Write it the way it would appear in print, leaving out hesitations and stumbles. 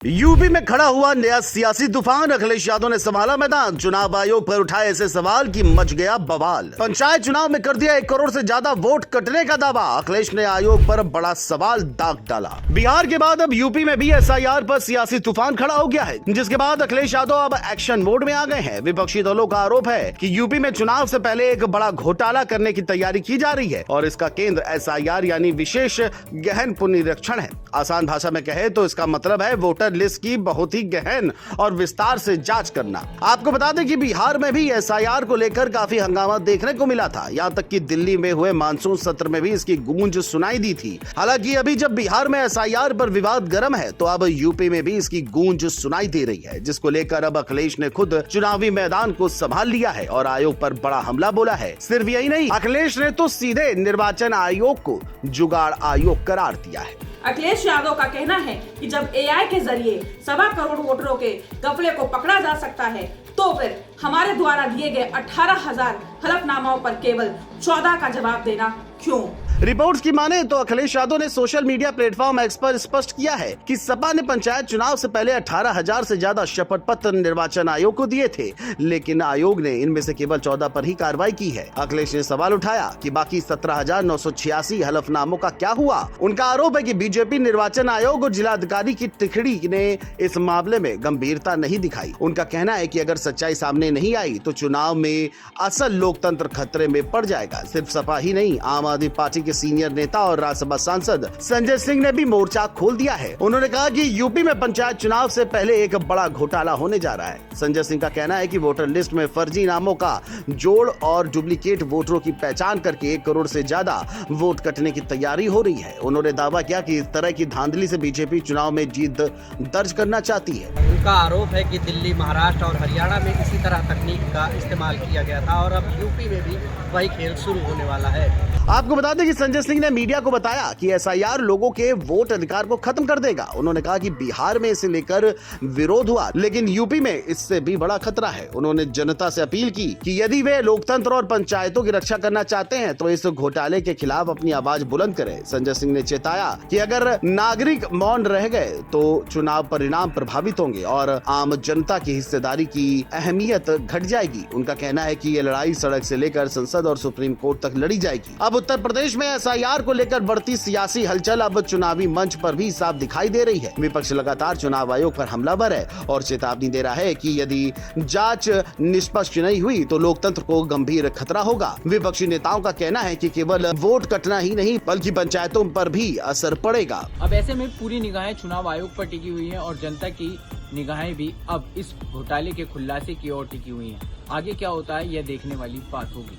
UP में खड़ा हुआ नया सियासी तूफान। अखिलेश यादव ने संभाला मैदान। चुनाव आयोग पर उठाए ऐसे सवाल कि मच गया बवाल। पंचायत चुनाव में कर दिया 1 करोड़ से ज्यादा वोट कटने का दावा। अखिलेश ने आयोग पर बड़ा सवाल दाग डाला। बिहार के बाद अब यूपी में भी एसआईआर पर सियासी तूफान खड़ा हो गया है, जिसके बाद अखिलेश यादव अब एक्शन मोड में आ गए हैं। विपक्षी दलों का आरोप है कि यूपी में चुनाव से पहले एक बड़ा घोटाला करने की तैयारी की जा रही है और इसका केंद्र एसआईआर यानी विशेष गहन पुनरीक्षण है। आसान भाषा में कहे तो इसका मतलब है वोटर लिस्ट की बहुत ही गहन और विस्तार से जांच करना। आपको बता दें कि बिहार में भी एसआईआर को लेकर काफी हंगामा देखने को मिला था। यहां तक कि दिल्ली में हुए मानसून सत्र में भी इसकी गूंज सुनाई दी थी। हालांकि अभी जब बिहार में एसआईआर पर विवाद गर्म है, तो अब यूपी में भी इसकी गूंज सुनाई दे रही है, जिसको लेकर अब अखिलेश ने खुद चुनावी मैदान को संभाल लिया है और आयोग पर बड़ा हमला बोला है। सिर्फ यही नहीं, अखिलेश ने तो सीधे निर्वाचन आयोग को जुगाड़ आयोग करार दिया है। अखिलेश यादव का कहना है कि जब एआई के जरिए 1.25 करोड़ वोटरों के घपले को पकड़ा जा सकता है, तो फिर हमारे द्वारा दिए गए 18,000 हलफनामाओं पर केवल 14 का जवाब देना क्यों? रिपोर्ट्स की माने तो अखिलेश यादव ने सोशल मीडिया प्लेटफॉर्म एक्स पर स्पष्ट किया है कि सपा ने पंचायत चुनाव से पहले 18,000 से ज्यादा शपथ पत्र निर्वाचन आयोग को दिए थे, लेकिन आयोग ने इनमें से केवल 14 पर ही कार्रवाई की है। अखिलेश ने सवाल उठाया कि बाकी 17,986 हलफनामों का क्या हुआ। उनका आरोप है कि बीजेपी निर्वाचन आयोग और जिलाधिकारी की तिकड़ी ने इस मामले में गंभीरता नहीं दिखाई। उनका कहना है कि अगर सच्चाई सामने नहीं आई तो चुनाव में असल लोकतंत्र खतरे में पड़ जाएगा। सिर्फ सपा ही नहीं, आम आदमी पार्टी सीनियर नेता और राज्यसभा सांसद संजय सिंह ने भी मोर्चा खोल दिया है। उन्होंने कहा कि यूपी में पंचायत चुनाव से पहले एक बड़ा घोटाला होने जा रहा है। संजय सिंह का कहना है कि वोटर लिस्ट में फर्जी नामों का जोड़ और डुप्लीकेट वोटरों की पहचान करके 1 करोड़ से ज्यादा वोट कटने की तैयारी हो रही है। उन्होंने दावा किया कि इस तरह की धांधली से बीजेपी चुनाव में जीत दर्ज करना चाहती है। उनका आरोप है कि दिल्ली, महाराष्ट्र और हरियाणा में इसी तरह तकनीक का इस्तेमाल किया गया था और अब यूपी में भी वही खेल शुरू होने वाला है। आपको बता दें कि संजय सिंह ने मीडिया को बताया कि एसआईआर लोगों के वोट अधिकार को खत्म कर देगा। उन्होंने कहा कि बिहार में इसे लेकर विरोध हुआ, लेकिन यूपी में इससे भी बड़ा खतरा है। उन्होंने जनता से अपील की कि यदि वे लोकतंत्र और पंचायतों की रक्षा करना चाहते हैं तो इस घोटाले के खिलाफ अपनी आवाज बुलंद करें। संजय सिंह ने चेताया कि अगर नागरिक मौन रह गए तो चुनाव परिणाम प्रभावित होंगे और आम जनता की हिस्सेदारी की अहमियत घट जाएगी। उनका कहना है कि ये लड़ाई सड़क से लेकर संसद और सुप्रीम कोर्ट तक लड़ी जाएगी। अब उत्तर प्रदेश में एसआईआर को लेकर बढ़ती सियासी हलचल अब चुनावी मंच पर भी साफ दिखाई दे रही है। विपक्ष लगातार चुनाव आयोग पर हमलावर है और चेतावनी दे रहा है कि यदि जांच निष्पक्ष नहीं हुई तो लोकतंत्र को गंभीर खतरा होगा। विपक्षी नेताओं का कहना है कि केवल वोट कटना ही नहीं बल्कि पंचायतों पर भी असर पड़ेगा। अब ऐसे में पूरी निगाहें चुनाव आयोग पर टिकी हुई हैं और जनता की निगाहें भी अब इस घोटाले के खुलासे की ओर टिकी हुई हैं। आगे क्या होता है यह देखने वाली बात होगी।